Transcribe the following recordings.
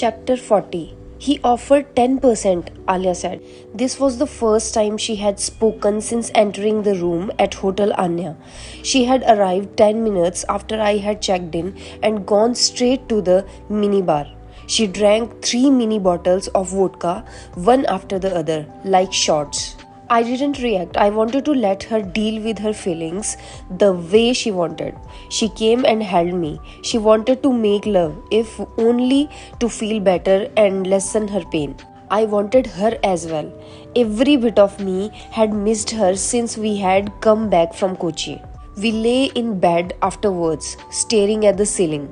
Chapter 40. He offered 10%, Alia said. This was the first time she had spoken since entering the room at Hotel Anya. She had arrived 10 minutes after I had checked in and gone straight to the minibar. She drank 3 mini bottles of vodka, one after the other, like shots. I didn't react. I wanted to let her deal with her feelings the way she wanted. She came and held me. She wanted to make love, if only to feel better and lessen her pain. I wanted her as well. Every bit of me had missed her since we had come back from Kochi. We lay in bed afterwards, staring at the ceiling.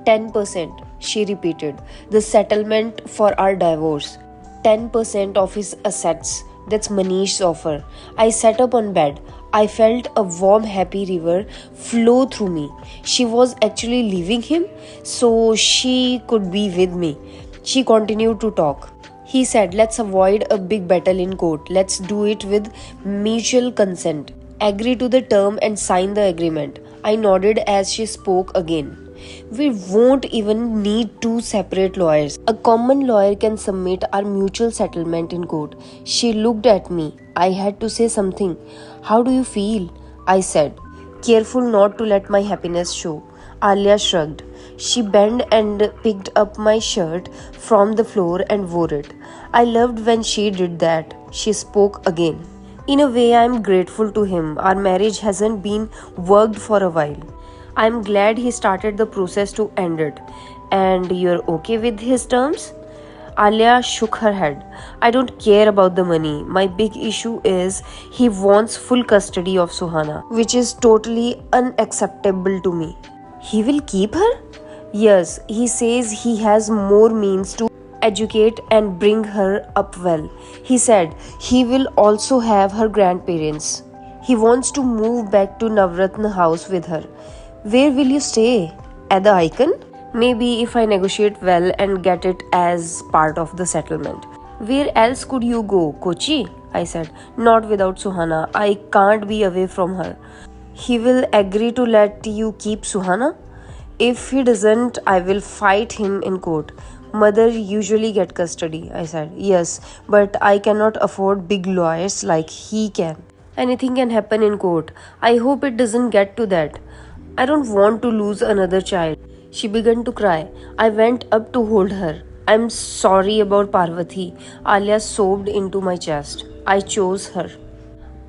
10%, she repeated. The settlement for our divorce. 10% of his assets. That's Manish's offer. I sat up on bed. I felt a warm, happy river flow through me. She was actually leaving him, so she could be with me. She continued to talk. He said, let's avoid a big battle in court. Let's do it with mutual consent. Agree to the term and sign the agreement. I nodded as she spoke again. We won't even need 2 separate lawyers. A common lawyer can submit our mutual settlement in court. She looked at me. I had to say something. How do you feel? I said, careful not to let my happiness show. Alia shrugged. She bent and picked up my shirt from the floor and wore it. I loved when she did that. She spoke again. In a way, I am grateful to him. Our marriage hasn't been worked for a while. I'm glad he started the process to end it. And you're okay with his terms? Alia shook her head. I don't care about the money. My big issue is he wants full custody of Suhana, which is totally unacceptable to me. He will keep her? Yes, he says he has more means to educate and bring her up well. He said he will also have her grandparents. He wants to move back to Navratna house with her. Where will you stay? At the Icon? Maybe if I negotiate well and get it as part of the settlement. Where else could you go? Kochi? I said. Not without Suhana. I can't be away from her. He will agree to let you keep Suhana? If he doesn't, I will fight him in court. Mother usually get custody, I said. Yes, but I cannot afford big lawyers like he can. Anything can happen in court. I hope it doesn't get to that. I don't want to lose another child. She began to cry. I went up to hold her. I'm sorry about Parvati. Alia sobbed into my chest. I chose her.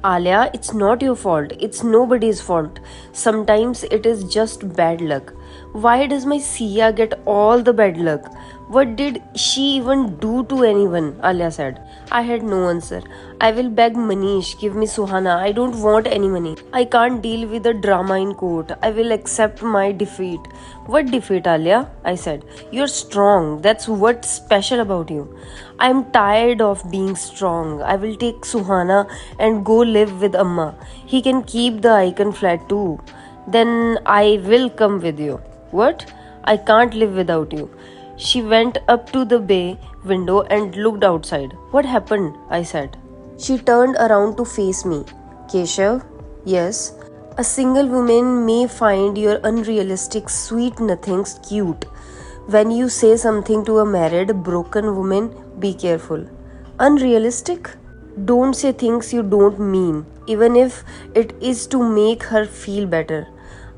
Alia, it's not your fault. It's nobody's fault. Sometimes it is just bad luck. Why does my Sia get all the bad luck? What did she even do to anyone? Alia said. I had no answer. I will beg Manish, give me Suhana. I don't want any money. I can't deal with the drama in court. I will accept my defeat. What defeat, Alia? I said. You're strong. That's what's special about you. I'm tired of being strong. I will take Suhana and go live with Amma. He can keep the Icon flat too. Then I will come with you. What? I can't live without you. She went up to the bay window and looked outside. What happened? I said. She turned around to face me. Keshav? Yes. A single woman may find your unrealistic sweet nothings cute. When you say something to a married, broken woman, be careful. Unrealistic? Don't say things you don't mean, even if it is to make her feel better.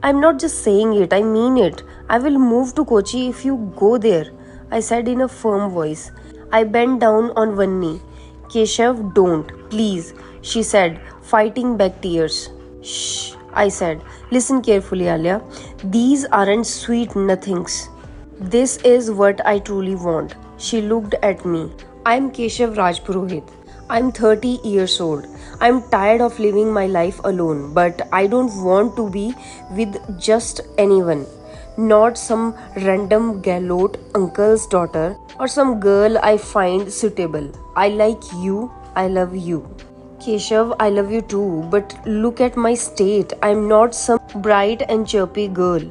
I'm not just saying it, I mean it. I will move to Kochi if you go there, I said in a firm voice. I bent down on one knee. Keshav, don't, please, she said, fighting back tears. Shh, I said. Listen carefully, Alia. These aren't sweet nothings. This is what I truly want. She looked at me. I'm Keshav Rajpurohit. I'm 30 years old. I'm tired of living my life alone, but I don't want to be with just anyone. Not some random galoot uncle's daughter or some girl I find suitable. I like you. I love you. Keshav, I love you too, but look at my state. I'm not some bright and chirpy girl.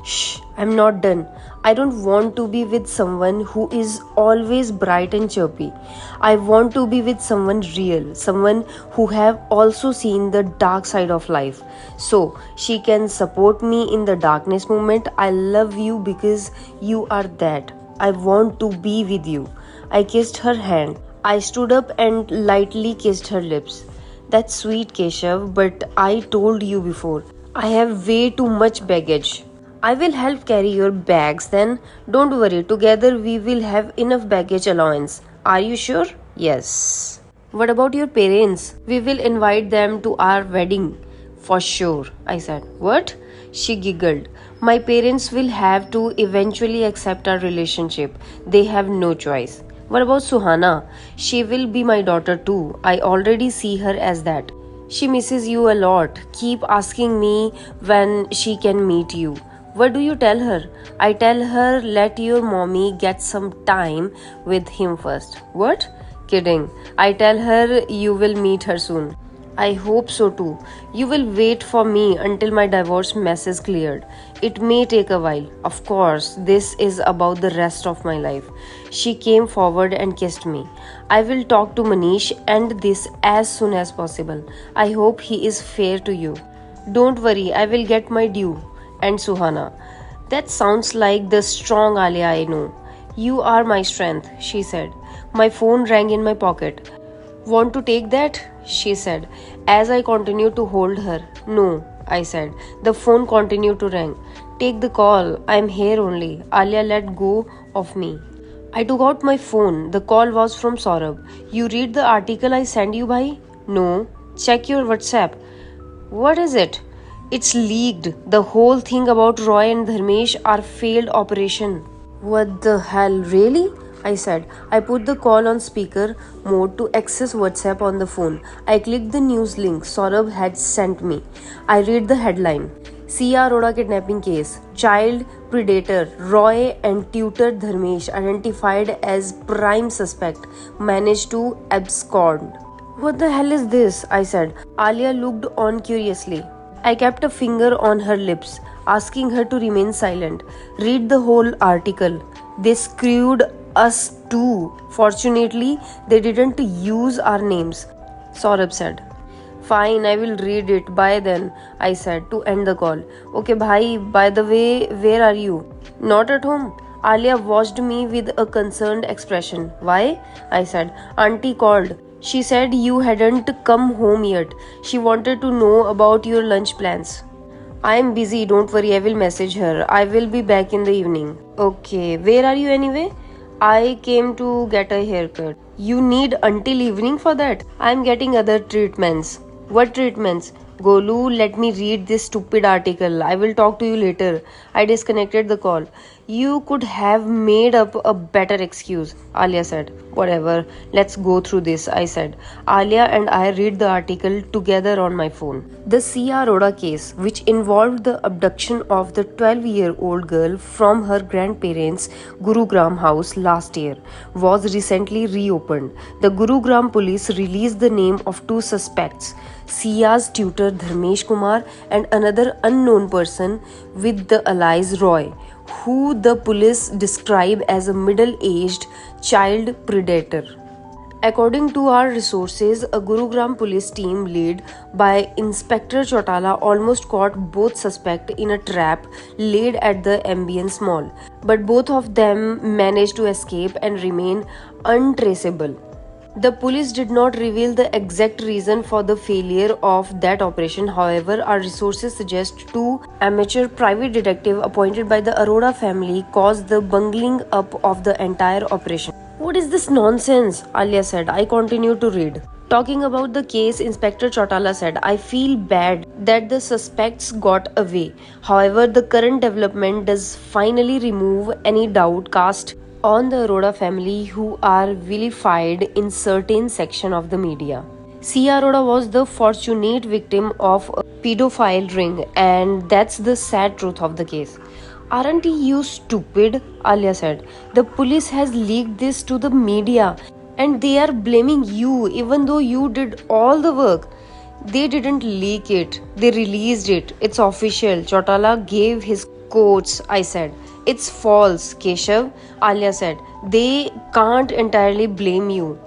Shh, I'm not done. I don't want to be with someone who is always bright and chirpy. I want to be with someone real, someone who have also seen the dark side of life. So she can support me in the darkness moment. I love you because you are that. I want to be with you. I kissed her hand. I stood up and lightly kissed her lips. That's sweet, Keshav, but I told you before. I have way too much baggage. I will help carry your bags then. Don't worry, together we will have enough baggage allowance. Are you sure? Yes. What about your parents? We will invite them to our wedding. For sure, I said. What? She giggled. My parents will have to eventually accept our relationship. They have no choice. What about Suhana? She will be my daughter too. I already see her as that. She misses you a lot. Keep asking me when she can meet you. What do you tell her? I tell her let your mommy get some time with him first. What? Kidding. I tell her you will meet her soon. I hope so too. You will wait for me until my divorce mess is cleared. It may take a while. Of course, this is about the rest of my life. She came forward and kissed me. I will talk to Manish and this as soon as possible. I hope he is fair to you. Don't worry, I will get my due. And Suhana. That sounds like the strong Alia I know. You are my strength, she said. My phone rang in my pocket. Want to take that? She said, as I continued to hold her. No, I said. The phone continued to ring. Take the call. I'm here only. Alia let go of me. I took out my phone. The call was from Saurabh. You read the article I sent you, bhai? No. Check your WhatsApp. What is it? It's leaked. The whole thing about Roy and Dharmesh are failed operation. What the hell, really? I said. I put the call on speaker mode to access WhatsApp on the phone. I clicked the news link Saurabh had sent me. I read the headline. Sia Arora kidnapping case. Child predator Roy and tutor Dharmesh identified as prime suspect managed to abscond. What the hell is this? I said. Alia looked on curiously. I kept a finger on her lips, asking her to remain silent. Read the whole article. They screwed us too. Fortunately, they didn't use our names, Saurabh said. Fine, I will read it. Bye then, I said to end the call. Okay, bhai, by the way, where are you? Not at home. Alia watched me with a concerned expression. Why? I said. Auntie called. She said you hadn't come home yet. She wanted to know about your lunch plans. I am busy, don't worry, I will message her. I will be back in the evening. Okay, where are you anyway? I came to get a haircut. You need until evening for that? I am getting other treatments. What treatments? Golu, let me read this stupid article. I will talk to you later. I disconnected the call. You could have made up a better excuse, Alia said. Whatever, let's go through this, I said. Alia and I read the article together on my phone. The Sia Arora case, which involved the abduction of the 12-year-old girl from her grandparents' Gurugram house last year, was recently reopened. The Gurugram police released the name of two suspects, Sia's tutor Dharmesh Kumar and another unknown person with the alias Roy, who the police describe as a middle-aged child predator. According to our resources, a Gurugram police team led by Inspector Chautala almost caught both suspects in a trap laid at the Ambience Mall, but both of them managed to escape and remain untraceable. The police did not reveal the exact reason for the failure of that operation. However, our resources suggest two amateur private detectives appointed by the Arora family caused the bungling up of the entire operation. What is this nonsense? Alia said. I continued to read. Talking about the case, Inspector Chautala said, I feel bad that the suspects got away. However, the current development does finally remove any doubt cast on the Arora family, who are vilified in certain section of the media. Sia Arora was the fortunate victim of a pedophile ring, and that's the sad truth of the case. Aren't you stupid? Alia said. The police has leaked this to the media and they are blaming you even though you did all the work. They didn't leak it. They released it. It's official. Chautala gave his quotes, I said. It's false, Keshav, Alia said. They can't entirely blame you.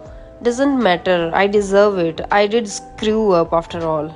Doesn't matter. I deserve it. I did screw up after all.